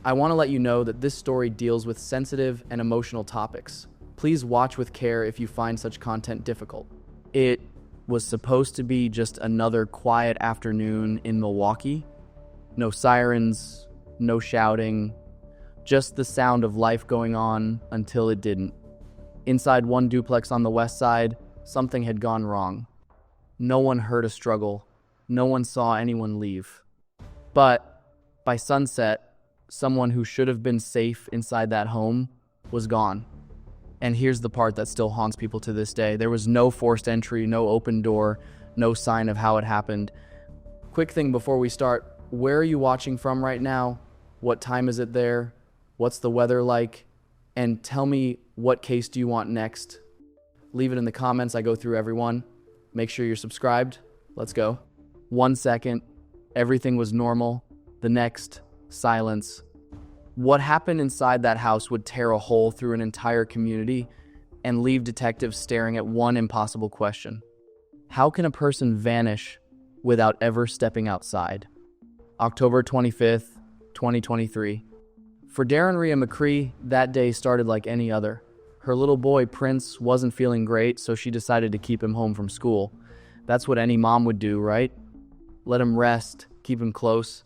I want to let you know that this story deals with sensitive and emotional topics. Please watch with care if you find such content difficult. It was supposed to be just another quiet afternoon in Milwaukee. No sirens, no shouting, just the sound of life going on until it didn't. Inside one duplex on the west side, something had gone wrong. No one heard a struggle. No one saw anyone leave. But by sunset, someone who should have been safe inside that home was gone. And here's the part that still haunts people to this day. There was no forced entry, no open door, no sign of how it happened. Quick thing before we start, where are you watching from right now? What time is it there? What's the weather like? And tell me, what case do you want next? Leave it in the comments. I go through everyone. Make sure you're subscribed. Let's go. 1 second, everything was normal. The next, silence. What happened inside that house would tear a hole through an entire community and leave detectives staring at one impossible question. How can a person vanish without ever stepping outside? October 25th, 2023. For Darren Rhea McCree, that day started like any other. Her little boy, Prince, wasn't feeling great, so she decided to keep him home from school. That's what any mom would do, right? Let him rest, keep him close.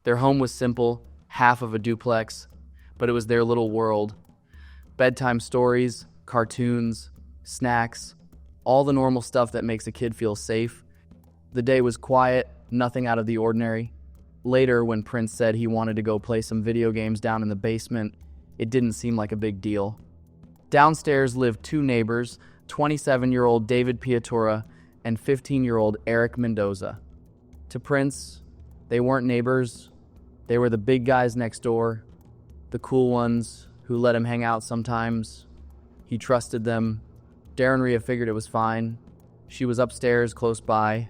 Their home was simple, half of a duplex, but it was their little world. Bedtime stories, cartoons, snacks, all the normal stuff that makes a kid feel safe. The day was quiet, nothing out of the ordinary. Later, when Prince said he wanted to go play some video games down in the basement, it didn't seem like a big deal. Downstairs lived two neighbors, 27-year-old David Piatura and 15-year-old Eric Mendoza. To Prince, they weren't neighbors. They were the big guys next door, the cool ones who let him hang out sometimes. He trusted them. Darren Rhea figured it was fine. She was upstairs close by.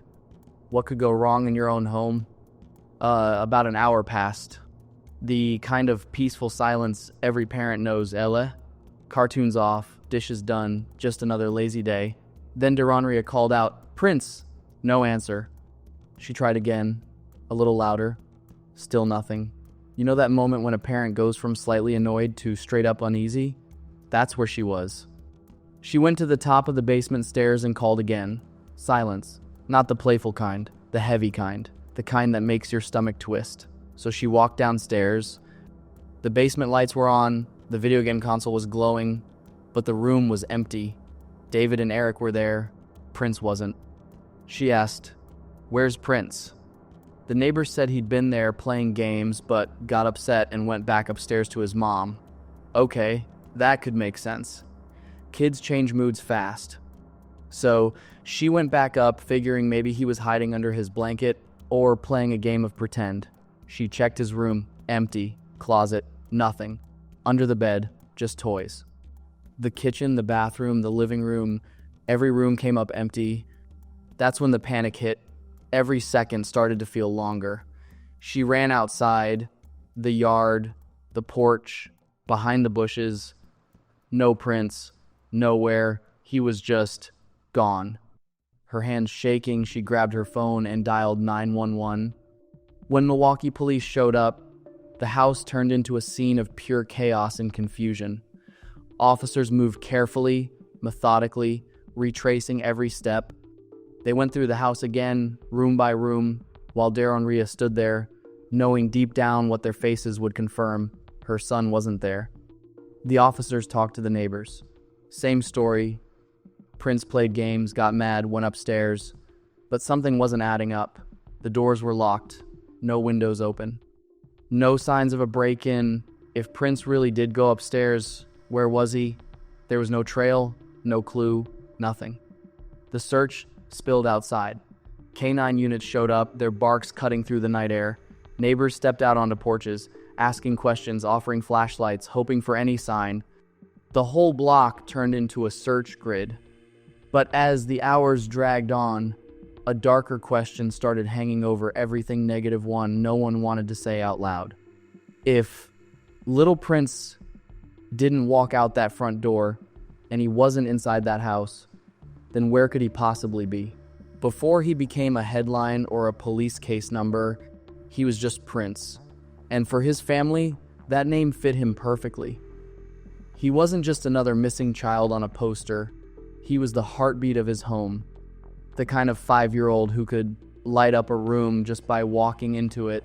What could go wrong in your own home? About an hour passed. The kind of peaceful silence every parent knows, Ella. Cartoons off, dishes done, just another lazy day. Then Darren Rhea called out, "Prince!" No answer. She tried again, a little louder. Still nothing. You know that moment when a parent goes from slightly annoyed to straight up uneasy? That's where she was. She went to the top of the basement stairs and called again. Silence. Not the playful kind, the heavy kind. The kind that makes your stomach twist. So she walked downstairs. The basement lights were on, the video game console was glowing, but the room was empty. David and Eric were there. Prince wasn't. She asked, "Where's Prince?" The neighbor said he'd been there playing games, but got upset and went back upstairs to his mom. Okay, that could make sense. Kids change moods fast. So she went back up, figuring maybe he was hiding under his blanket or playing a game of pretend. She checked his room, empty. Closet, nothing. Under the bed, just toys. The kitchen, the bathroom, the living room, every room came up empty. That's when the panic hit. Every second started to feel longer. She ran outside, the yard, the porch, behind the bushes. No Prince, nowhere. He was just gone. Her hands shaking, she grabbed her phone and dialed 911. When Milwaukee police showed up, the house turned into a scene of pure chaos and confusion. Officers moved carefully, methodically, retracing every step. They went through the house again, room by room, while Darren Rhea stood there, knowing deep down what their faces would confirm: her son wasn't there. The officers talked to the neighbors. Same story. Prince played games, got mad, went upstairs. But something wasn't adding up. The doors were locked. No windows open. No signs of a break-in. If Prince really did go upstairs, where was he? There was no trail, no clue, nothing. The search spilled outside. K-9 units showed up, their barks cutting through the night air. Neighbors stepped out onto porches, asking questions, offering flashlights, hoping for any sign. The whole block turned into a search grid. But as the hours dragged on, a darker question started hanging over everything -1 no one wanted to say out loud. If little Prince didn't walk out that front door, and he wasn't inside that house, then where could he possibly be? Before he became a headline or a police case number, he was just Prince. And for his family, That name fit him perfectly. He wasn't just another missing child on a poster. He was the heartbeat of his home. The kind of 5-year-old who could light up a room just by walking into it.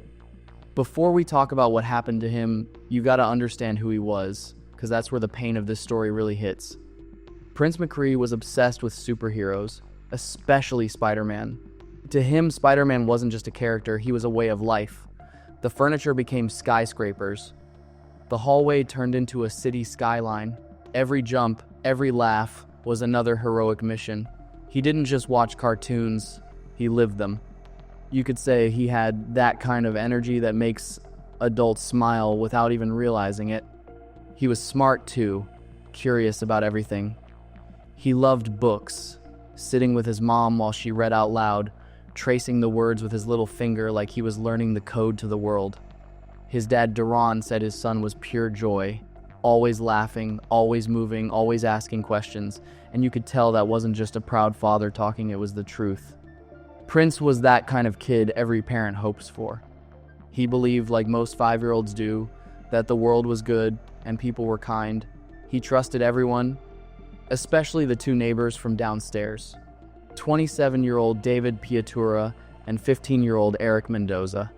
Before we talk about what happened to him, you gotta understand who he was, because that's where the pain of this story really hits. Prince McCree was obsessed with superheroes, especially Spider-Man. To him, Spider-Man wasn't just a character, he was a way of life. The furniture became skyscrapers. The hallway turned into a city skyline. Every jump, every laugh was another heroic mission. He didn't just watch cartoons, he lived them. You could say he had that kind of energy that makes adults smile without even realizing it. He was smart too, curious about everything. He loved books, sitting with his mom while she read out loud, tracing the words with his little finger like he was learning the code to the world. His dad, Duran, said his son was pure joy, always laughing, always moving, always asking questions, and you could tell that wasn't just a proud father talking, it was the truth. Prince was that kind of kid every parent hopes for. He believed, like most 5-year-olds do, that the world was good and people were kind. He trusted everyone, especially the 2 neighbors from downstairs, 27-year-old David Piatura and 15-year-old Eric Mendoza.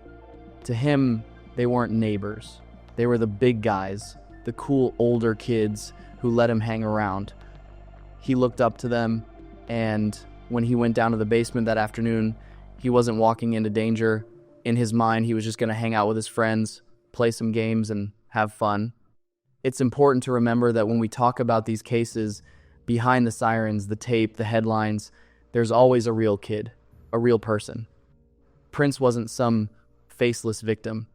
To him, they weren't neighbors. They were the big guys, the cool older kids who let him hang around. He looked up to them, and when he went down to the basement that afternoon, he wasn't walking into danger. In his mind, he was just going to hang out with his friends, play some games, and have fun. It's important to remember that when we talk about these cases, behind the sirens, the tape, the headlines, there's always a real kid, a real person. Prince wasn't some faceless victim.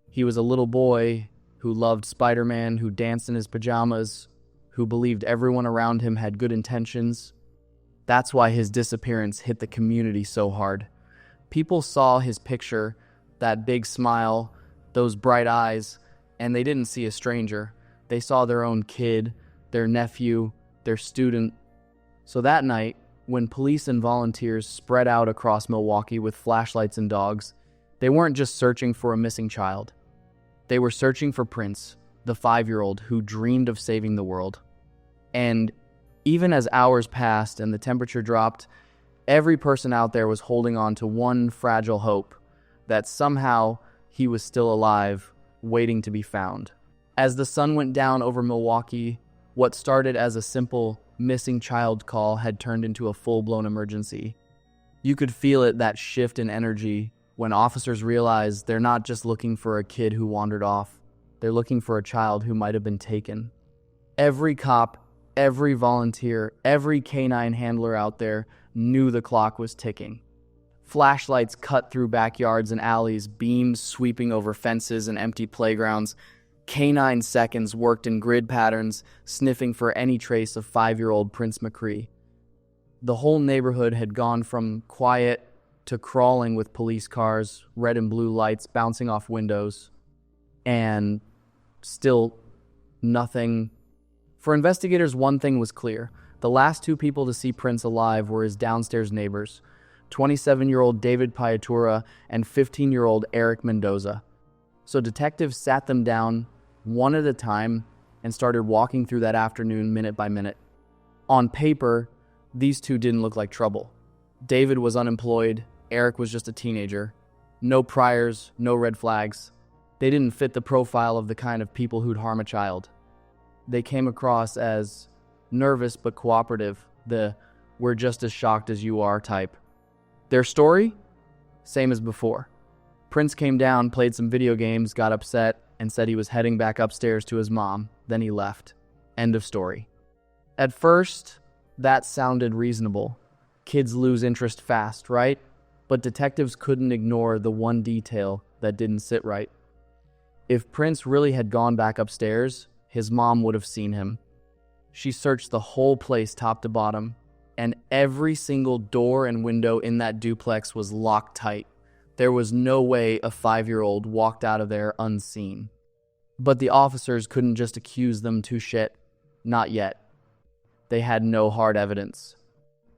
He was a little boy who loved Spider-Man, who danced in his pajamas, who believed everyone around him had good intentions. That's why his disappearance hit the community so hard. People saw his picture, that big smile, those bright eyes, and they didn't see a stranger. They saw their own kid, their nephew, their student. So that night, when police and volunteers spread out across Milwaukee with flashlights and dogs, they weren't just searching for a missing child. They were searching for Prince, the 5-year-old who dreamed of saving the world. And even as hours passed and the temperature dropped, every person out there was holding on to one fragile hope, that somehow he was still alive, waiting to be found. As the sun went down over Milwaukee, what started as a simple missing child call had turned into a full-blown emergency. You could feel it, that shift in energy, when officers realized they're not just looking for a kid who wandered off, they're looking for a child who might have been taken. Every cop, every volunteer, every canine handler out there knew the clock was ticking. Flashlights cut through backyards and alleys, beams sweeping over fences and empty playgrounds. Canine seconds worked in grid patterns, sniffing for any trace of 5-year-old Prince McCree. The whole neighborhood had gone from quiet to crawling with police cars, red and blue lights bouncing off windows, and still nothing. For investigators, one thing was clear. The last 2 people to see Prince alive were his downstairs neighbors, 27-year-old David Piatura and 15-year-old Eric Mendoza. So detectives sat them down one at a time and started walking through that afternoon minute by minute. On paper, these 2 didn't look like trouble. David was unemployed, Eric was just a teenager. No priors, no red flags. They didn't fit the profile of the kind of people who'd harm a child. They came across as nervous but cooperative, the "we're just as shocked as you are" type. Their story? Same as before. Prince came down, played some video games, got upset, and said he was heading back upstairs to his mom. Then he left. End of story. At first, that sounded reasonable. Kids lose interest fast, right? But detectives couldn't ignore the one detail that didn't sit right. If Prince really had gone back upstairs, his mom would have seen him. She searched the whole place top to bottom, and every single door and window in that duplex was locked tight. There was no way a 5-year-old walked out of there unseen. But the officers couldn't just accuse them to shit. Not yet. They had no hard evidence.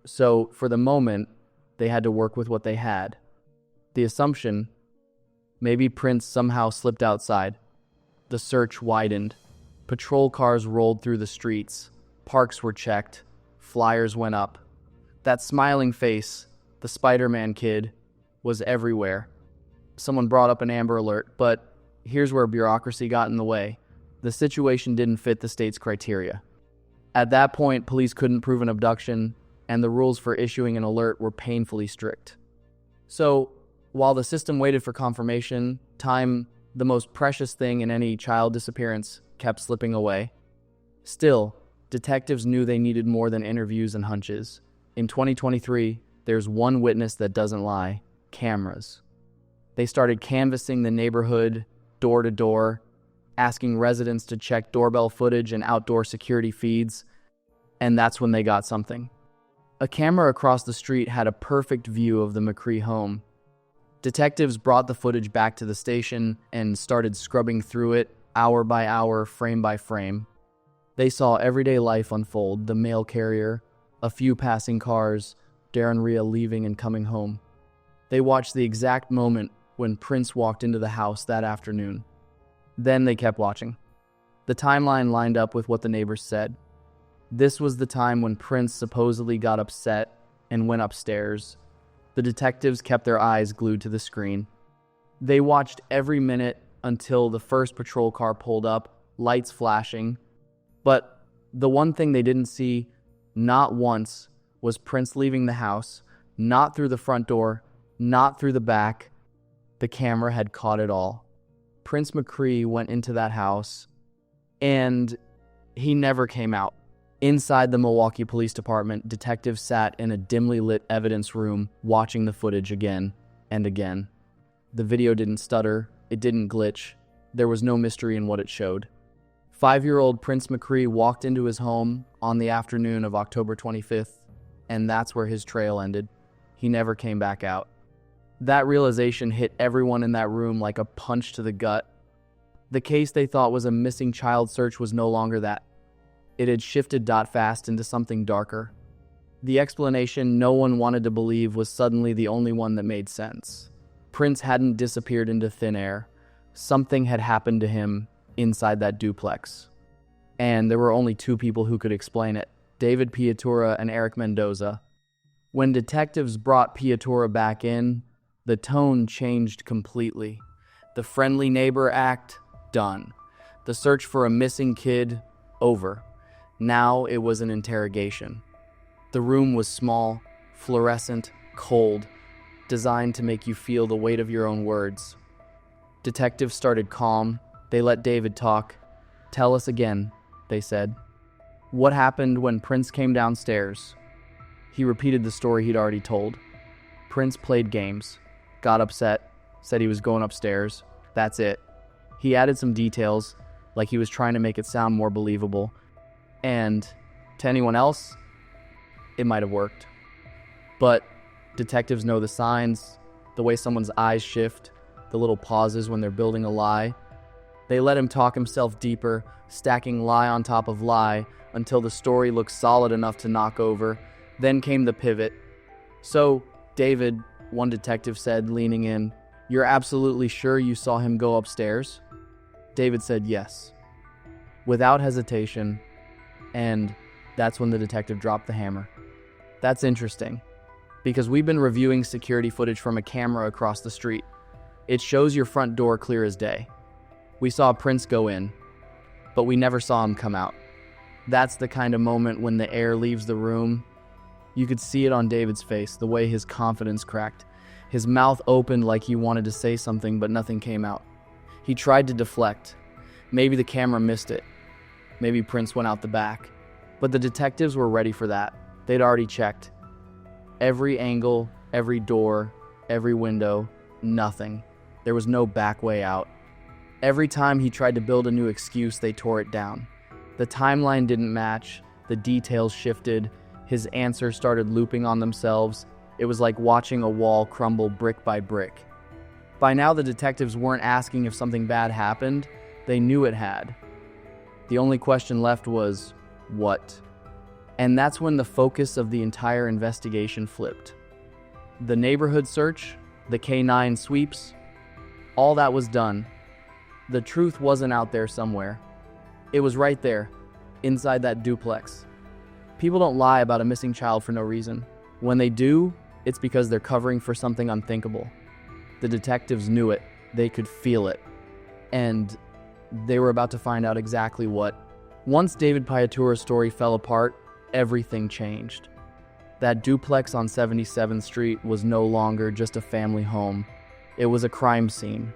So, for the moment, they had to work with what they had. The assumption, maybe Prince somehow slipped outside. The search widened. Patrol cars rolled through the streets. Parks were checked. Flyers went up. That smiling face, the Spider-Man kid, was everywhere. Someone brought up an Amber Alert, but here's where bureaucracy got in the way. The situation didn't fit the state's criteria. At that point, police couldn't prove an abduction, and the rules for issuing an alert were painfully strict. So, while the system waited for confirmation, time, the most precious thing in any child disappearance, kept slipping away. Still, detectives knew they needed more than interviews and hunches. In 2023, there's one witness that doesn't lie: cameras. They started canvassing the neighborhood, door to door, asking residents to check doorbell footage and outdoor security feeds, and that's when they got something. A camera across the street had a perfect view of the McCree home. Detectives brought the footage back to the station and started scrubbing through it, hour by hour, frame by frame. They saw everyday life unfold: the mail carrier, a few passing cars, Darren Rhea leaving and coming home. They watched the exact moment when Prince walked into the house that afternoon. Then they kept watching. The timeline lined up with what the neighbors said. This was the time when Prince supposedly got upset and went upstairs. The detectives kept their eyes glued to the screen. They watched every minute until the first patrol car pulled up, lights flashing. But the one thing they didn't see, not once, was Prince leaving the house, not through the front door, not through the back. The camera had caught it all. Prince McCree went into that house, and he never came out. Inside the Milwaukee Police Department, detectives sat in a dimly lit evidence room watching the footage again and again. The video didn't stutter, it didn't glitch. There was no mystery in what it showed. 5-year-old Prince McCree walked into his home on the afternoon of October 25th, and that's where his trail ended. He never came back out. That realization hit everyone in that room like a punch to the gut. The case they thought was a missing child search was no longer that. It had shifted fast into something darker. The explanation no one wanted to believe was suddenly the only one that made sense. Prince hadn't disappeared into thin air. Something had happened to him inside that duplex. And there were only two people who could explain it: David Piatura and Eric Mendoza. When detectives brought Piatura back in, the tone changed completely. The friendly neighbor act, done. The search for a missing kid, over. Now it was an interrogation. The room was small, fluorescent, cold, designed to make you feel the weight of your own words. Detectives started calm. They let David talk. "Tell us again," they said. "What happened when Prince came downstairs?" He repeated the story he'd already told. Prince played games, got upset, said he was going upstairs. That's it. He added some details, like he was trying to make it sound more believable. And to anyone else, it might have worked. But detectives know the signs, the way someone's eyes shift, the little pauses when they're building a lie. They let him talk himself deeper, stacking lie on top of lie until the story looked solid enough to knock over. Then came the pivot. "So, David," one detective said, leaning in, "you're absolutely sure you saw him go upstairs?" David said yes, without hesitation, and that's when the detective dropped the hammer. That's interesting, because we've been reviewing security footage from a camera across the street. It shows your front door clear as day. We saw Prince go in, but we never saw him come out. That's the kind of moment when the air leaves the room. You could see it on David's face, the way his confidence cracked. His mouth opened like he wanted to say something, but nothing came out. He tried to deflect. Maybe the camera missed it. Maybe Prince went out the back. But the detectives were ready for that. They'd already checked. Every angle, every door, every window, nothing. There was no back way out. Every time he tried to build a new excuse, they tore it down. The timeline didn't match. The details shifted. His answers started looping on themselves. It was like watching a wall crumble brick by brick. By now, the detectives weren't asking if something bad happened. They knew it had. The only question left was, what? And that's when the focus of the entire investigation flipped. The neighborhood search, the K9 sweeps, all that was done. The truth wasn't out there somewhere. It was right there, inside that duplex. People don't lie about a missing child for no reason. When they do, it's because they're covering for something unthinkable. The detectives knew it. They could feel it. And they were about to find out exactly what. Once David Piatura's story fell apart, everything changed. That duplex on 77th Street was no longer just a family home. It was a crime scene.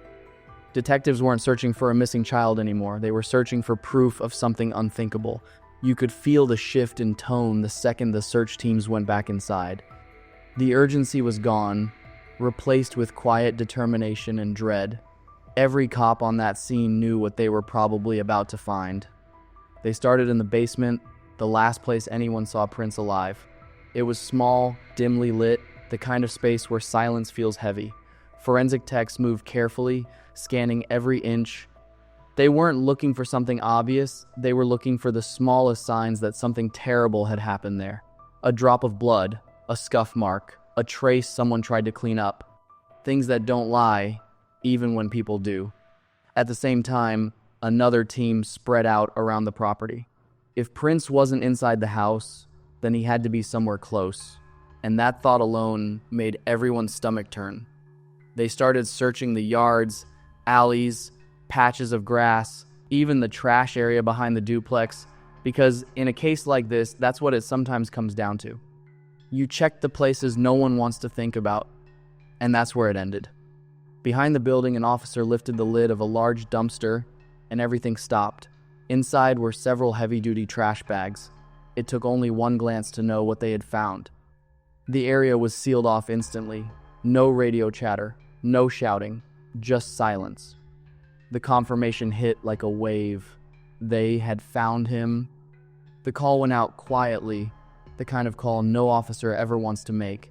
Detectives weren't searching for a missing child anymore. They were searching for proof of something unthinkable. You could feel the shift in tone the second the search teams went back inside. The urgency was gone, replaced with quiet determination and dread. Every cop on that scene knew what they were probably about to find. They started in the basement, the last place anyone saw Prince alive. It was small, dimly lit, the kind of space where silence feels heavy. Forensic techs moved carefully, scanning every inch. They weren't looking for something obvious, they were looking for the smallest signs that something terrible had happened there. A drop of blood, a scuff mark, a trace someone tried to clean up. Things that don't lie, even when people do. At the same time, another team spread out around the property. If Prince wasn't inside the house, then he had to be somewhere close. And that thought alone made everyone's stomach turn. They started searching the yards, alleys, patches of grass, even the trash area behind the duplex, because in a case like this, that's what it sometimes comes down to. You check the places no one wants to think about, and that's where it ended. Behind the building, an officer lifted the lid of a large dumpster, and everything stopped. Inside were several heavy-duty trash bags. It took only one glance to know what they had found. The area was sealed off instantly. No radio chatter, no shouting, just silence. The confirmation hit like a wave. They had found him. The call went out quietly, the kind of call no officer ever wants to make.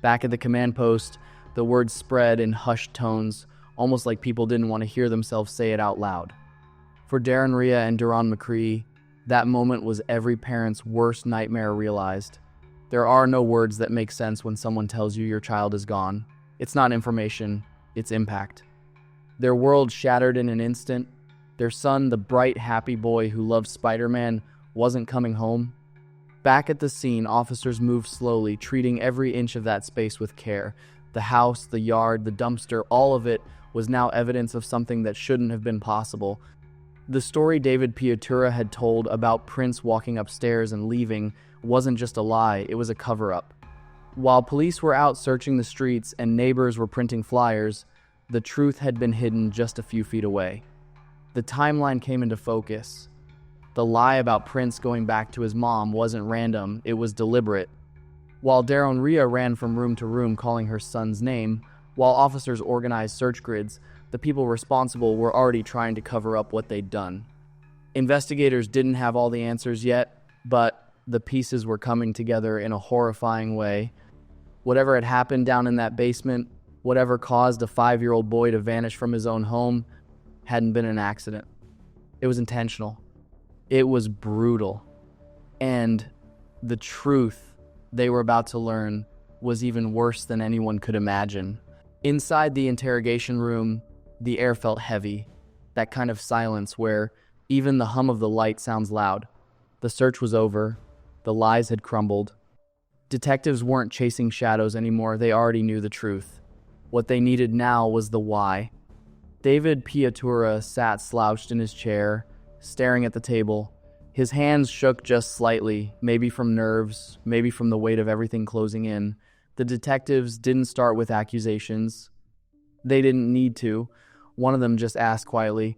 Back at the command post, the words spread in hushed tones, almost like people didn't want to hear themselves say it out loud. For Darren Rhea and Duron McCree, that moment was every parent's worst nightmare realized. There are no words that make sense when someone tells you your child is gone. It's not information, it's impact. Their world shattered in an instant. Their son, the bright, happy boy who loved Spider-Man, wasn't coming home. Back at the scene, officers moved slowly, treating every inch of that space with care. The house, the yard, the dumpster, all of it was now evidence of something that shouldn't have been possible. The story David Piatura had told about Prince walking upstairs and leaving wasn't just a lie, it was a cover-up. While police were out searching the streets and neighbors were printing flyers, the truth had been hidden just a few feet away. The timeline came into focus. The lie about Prince going back to his mom wasn't random, it was deliberate. While Darren Rhea ran from room to room calling her son's name, while officers organized search grids, the people responsible were already trying to cover up what they'd done. Investigators didn't have all the answers yet, but the pieces were coming together in a horrifying way. Whatever had happened down in that basement, whatever caused a 5-year-old boy to vanish from his own home, hadn't been an accident. It was intentional. It was brutal. And the truth they were about to learn was even worse than anyone could imagine. Inside the interrogation room, the air felt heavy, that kind of silence where even the hum of the light sounds loud. The search was over. The lies had crumbled. Detectives weren't chasing shadows anymore. They already knew the truth. What they needed now was the why. David Piatura sat slouched in his chair, staring at the table. His hands shook just slightly, maybe from nerves, maybe from the weight of everything closing in. The detectives didn't start with accusations. They didn't need to. One of them just asked quietly,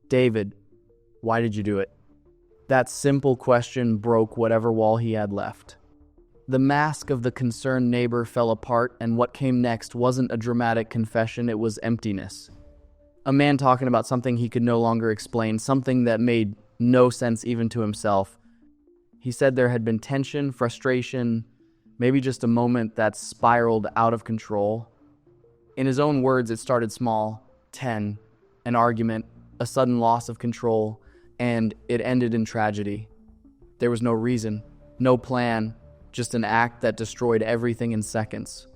"David, why did you do it?" That simple question broke whatever wall he had left. The mask of the concerned neighbor fell apart, and what came next wasn't a dramatic confession, it was emptiness. A man talking about something he could no longer explain, something that made no sense even to himself. He said there had been tension, frustration, maybe just a moment that spiraled out of control. In his own words, it started small, 10, an argument, a sudden loss of control, and it ended in tragedy. There was no reason, no plan, just an act that destroyed everything in seconds.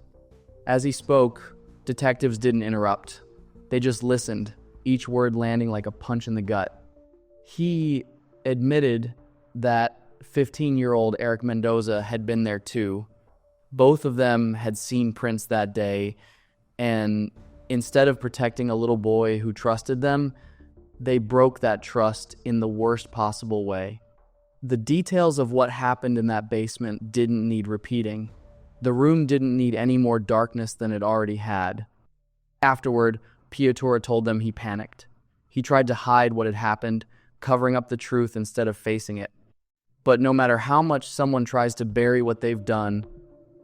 As he spoke, detectives didn't interrupt. They just listened, each word landing like a punch in the gut. He admitted that 15-year-old Eric Mendoza had been there too. Both of them had seen Prince that day, and instead of protecting a little boy who trusted them, they broke that trust in the worst possible way. The details of what happened in that basement didn't need repeating. The room didn't need any more darkness than it already had. Afterward, Piatura told them he panicked. He tried to hide what had happened, covering up the truth instead of facing it. But no matter how much someone tries to bury what they've done,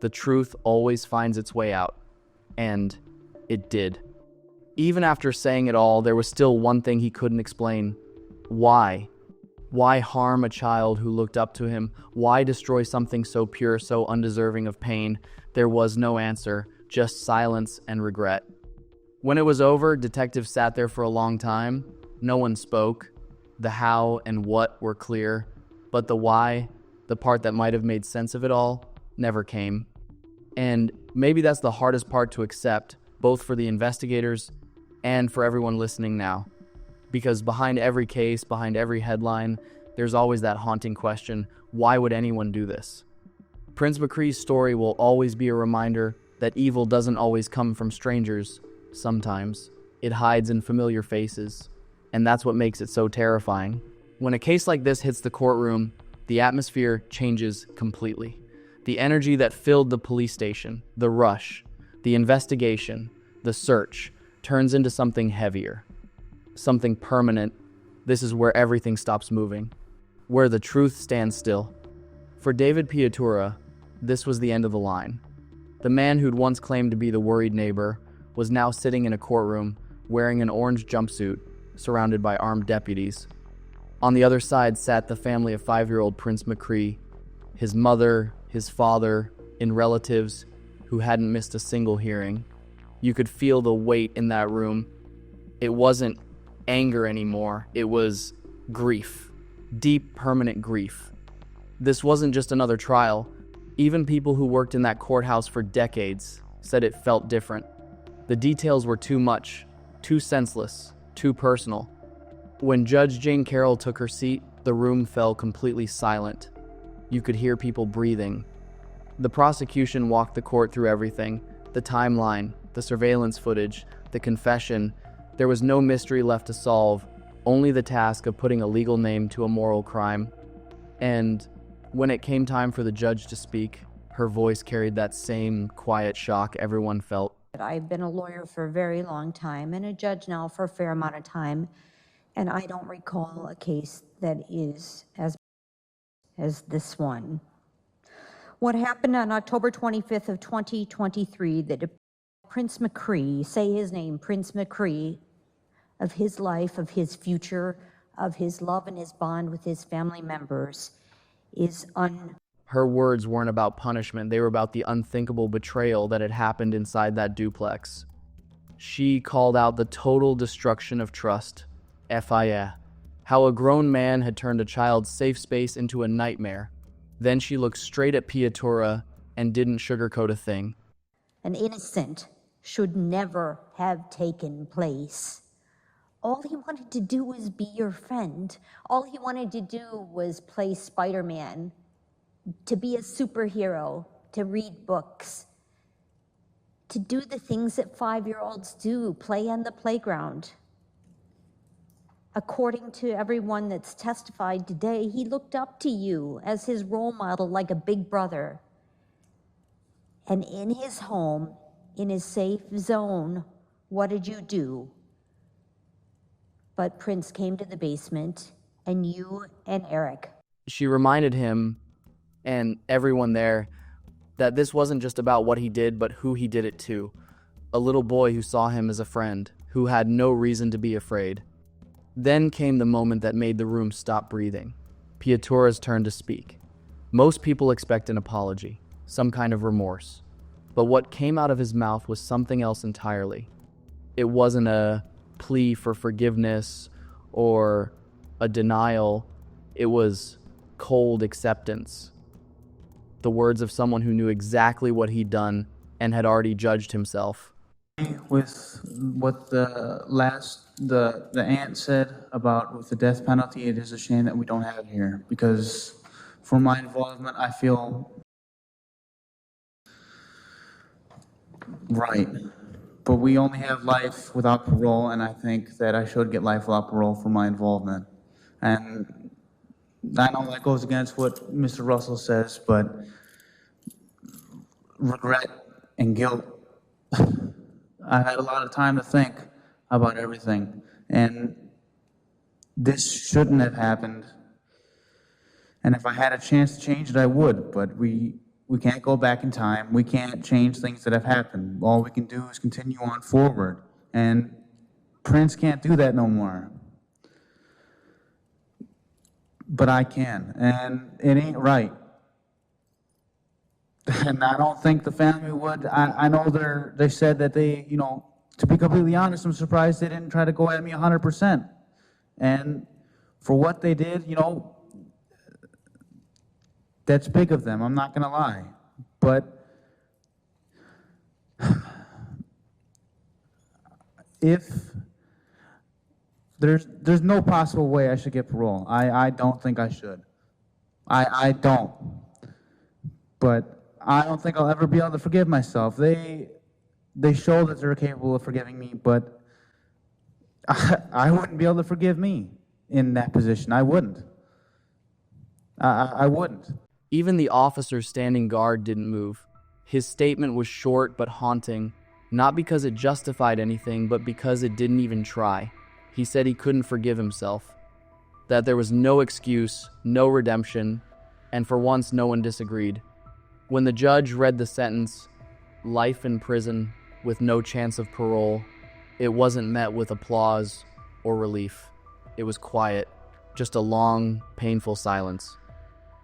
the truth always finds its way out. And it did. Even after saying it all, there was still one thing he couldn't explain. Why? Why harm a child who looked up to him? Why destroy something so pure, so undeserving of pain? There was no answer, just silence and regret. When it was over, detectives sat there for a long time. No one spoke. The how and what were clear, but the why, the part that might have made sense of it all, never came. And maybe that's the hardest part to accept, both for the investigators and for everyone listening now. Because behind every case, behind every headline, there's always that haunting question, why would anyone do this? Prince McCree's story will always be a reminder that evil doesn't always come from strangers. Sometimes it hides in familiar faces, and that's what makes it so terrifying. When a case like this hits the courtroom, the atmosphere changes completely. The energy that filled the police station, the rush, the investigation, the search, turns into something heavier, something permanent. This is where everything stops moving, where the truth stands still. For David Piatura, this was the end of the line. The man who'd once claimed to be the worried neighbor was now sitting in a courtroom wearing an orange jumpsuit, surrounded by armed deputies. On the other side sat the family of 5-year-old Prince McCree, his mother, his father, and relatives who hadn't missed a single hearing. You could feel the weight in that room. It wasn't anger anymore. It was grief. Deep, permanent grief. This wasn't just another trial. Even people who worked in that courthouse for decades said it felt different. The details were too much, too senseless, too personal. When Judge Jane Carroll took her seat, the room fell completely silent. You could hear people breathing. The prosecution walked the court through everything, the timeline, the surveillance footage, the confession. There was no mystery left to solve, only the task of putting a legal name to a moral crime. And when it came time for the judge to speak, her voice carried that same quiet shock everyone felt. I've been a lawyer for a very long time and a judge now for a fair amount of time, and I don't recall a case that is as this one. What happened on October 25th of 2023 that Prince McCree, say his name, Prince McCree, of his life, of his future, of his love and his bond with his family members is Her words weren't about punishment. They were about the unthinkable betrayal that had happened inside that duplex. She called out the total destruction of trust. FIA. How a grown man had turned a child's safe space into a nightmare. Then she looked straight at Piatura and didn't sugarcoat a thing. An innocent should never have taken place. All he wanted to do was be your friend. All he wanted to do was play Spider-Man, to be a superhero, to read books, to do the things that 5-year-olds do, play on the playground. According to everyone that's testified today, he looked up to you as his role model, like a big brother. And in his home, in his safe zone, what did you do? But Prince came to the basement, and you and Eric. She reminded him and everyone there that this wasn't just about what he did, but who he did it to. A little boy who saw him as a friend, who had no reason to be afraid. Then came the moment that made the room stop breathing. Piatura's turn to speak. Most people expect an apology, some kind of remorse. But what came out of his mouth was something else entirely. It wasn't a plea for forgiveness or a denial. It was cold acceptance. The words of someone who knew exactly what he'd done and had already judged himself. With what the last the aunt said about with the death penalty, it is a shame that we don't have it here, because for my involvement, I feel right. But we only have life without parole, and I think that I should get life without parole for my involvement. And I know that goes against what Mr. Russell says, but regret and guilt, I had a lot of time to think about everything, and this shouldn't have happened. And if I had a chance to change it, I would, but we can't go back in time. We can't change things that have happened. All we can do is continue on forward, and Prince can't do that no more. But I can, and it ain't right. And I don't think the family would. I know they said that they, to be completely honest, I'm surprised they didn't try to go at me 100%. And for what they did, that's big of them, I'm not going to lie. But if there's no possible way I should get parole. I don't think I should. I don't. But I don't think I'll ever be able to forgive myself. They show that they're capable of forgiving me, but I wouldn't be able to forgive me in that position. I wouldn't. I wouldn't. Even the officer standing guard didn't move. His statement was short but haunting, not because it justified anything, but because it didn't even try. He said he couldn't forgive himself, that there was no excuse, no redemption, and for once no one disagreed. When the judge read the sentence, life in prison with no chance of parole, it wasn't met with applause or relief. It was quiet, just a long, painful silence.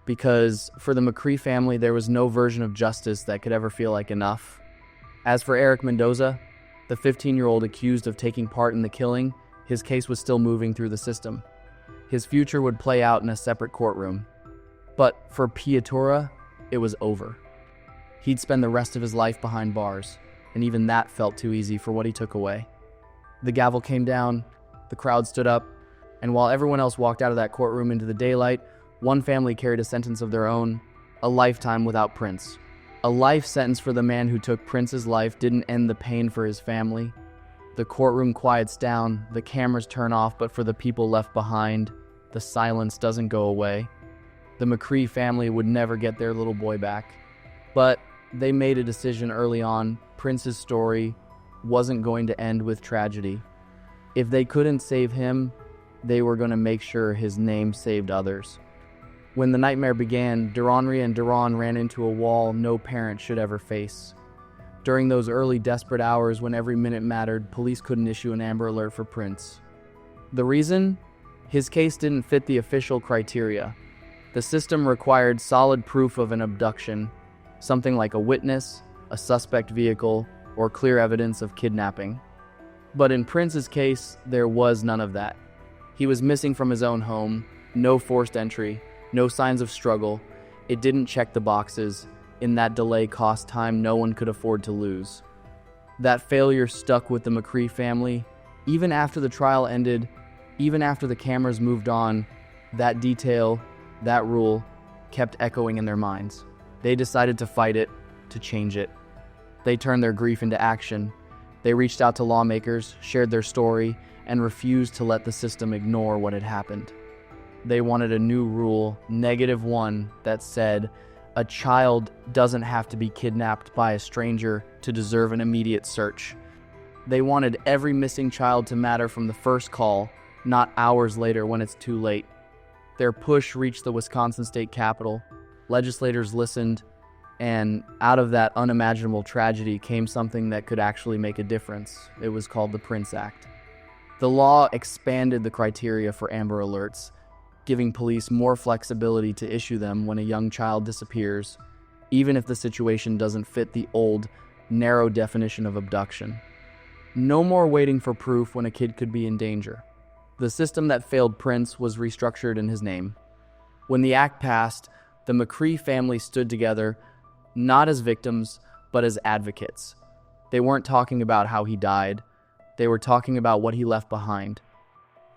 Because for the McCree family, there was no version of justice that could ever feel like enough. As for Eric Mendoza, the 15-year-old accused of taking part in the killing, his case was still moving through the system. His future would play out in a separate courtroom. But for Piatura, it was over. He'd spend the rest of his life behind bars, and even that felt too easy for what he took away. The gavel came down, the crowd stood up, and while everyone else walked out of that courtroom into the daylight, one family carried a sentence of their own, a lifetime without Prince. A life sentence for the man who took Prince's life didn't end the pain for his family. The courtroom quiets down, the cameras turn off, but for the people left behind, the silence doesn't go away. The McCree family would never get their little boy back. But they made a decision early on. Prince's story wasn't going to end with tragedy. If they couldn't save him, they were going to make sure his name saved others. When the nightmare began, Duranria and Duran ran into a wall no parent should ever face. During those early desperate hours when every minute mattered, police couldn't issue an Amber Alert for Prince. The reason? His case didn't fit the official criteria. The system required solid proof of an abduction, something like a witness, a suspect vehicle, or clear evidence of kidnapping. But in Prince's case, there was none of that. He was missing from his own home, no forced entry, no signs of struggle. It didn't check the boxes. In that delay cost time no one could afford to lose. That failure stuck with the McCree family. Even after the trial ended, even after the cameras moved on, that detail, that rule, kept echoing in their minds. They decided to fight it, to change it. They turned their grief into action. They reached out to lawmakers, shared their story, and refused to let the system ignore what had happened. They wanted a new rule, -1, that said, a child doesn't have to be kidnapped by a stranger to deserve an immediate search. They wanted every missing child to matter from the first call, not hours later when it's too late. Their push reached the Wisconsin state capitol. Legislators listened, and out of that unimaginable tragedy came something that could actually make a difference. It was called the Prince Act. The law expanded the criteria for Amber Alerts, giving police more flexibility to issue them when a young child disappears, even if the situation doesn't fit the old, narrow definition of abduction. No more waiting for proof when a kid could be in danger. The system that failed Prince was restructured in his name. When the act passed, the McCree family stood together, not as victims, but as advocates. They weren't talking about how he died. They were talking about what he left behind,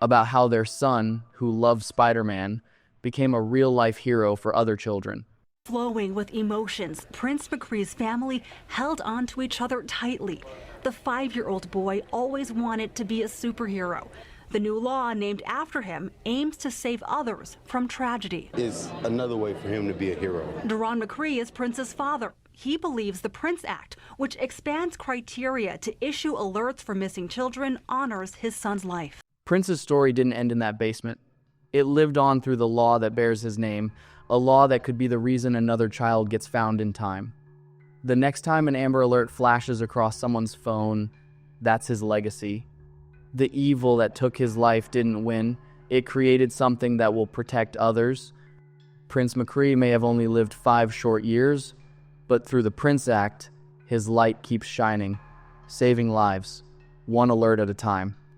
about how their son, who loved Spider-Man, became a real-life hero for other children. Flowing with emotions, Prince McCree's family held on to each other tightly. The 5-year-old boy always wanted to be a superhero. The new law named after him aims to save others from tragedy. Is another way for him to be a hero. Deron McCree is Prince's father. He believes the Prince Act, which expands criteria to issue alerts for missing children, honors his son's life. Prince's story didn't end in that basement. It lived on through the law that bears his name, a law that could be the reason another child gets found in time. The next time an Amber Alert flashes across someone's phone, that's his legacy. The evil that took his life didn't win. It created something that will protect others. Prince McCree may have only lived 5 short years, but through the Prince Act, his light keeps shining, saving lives, one alert at a time.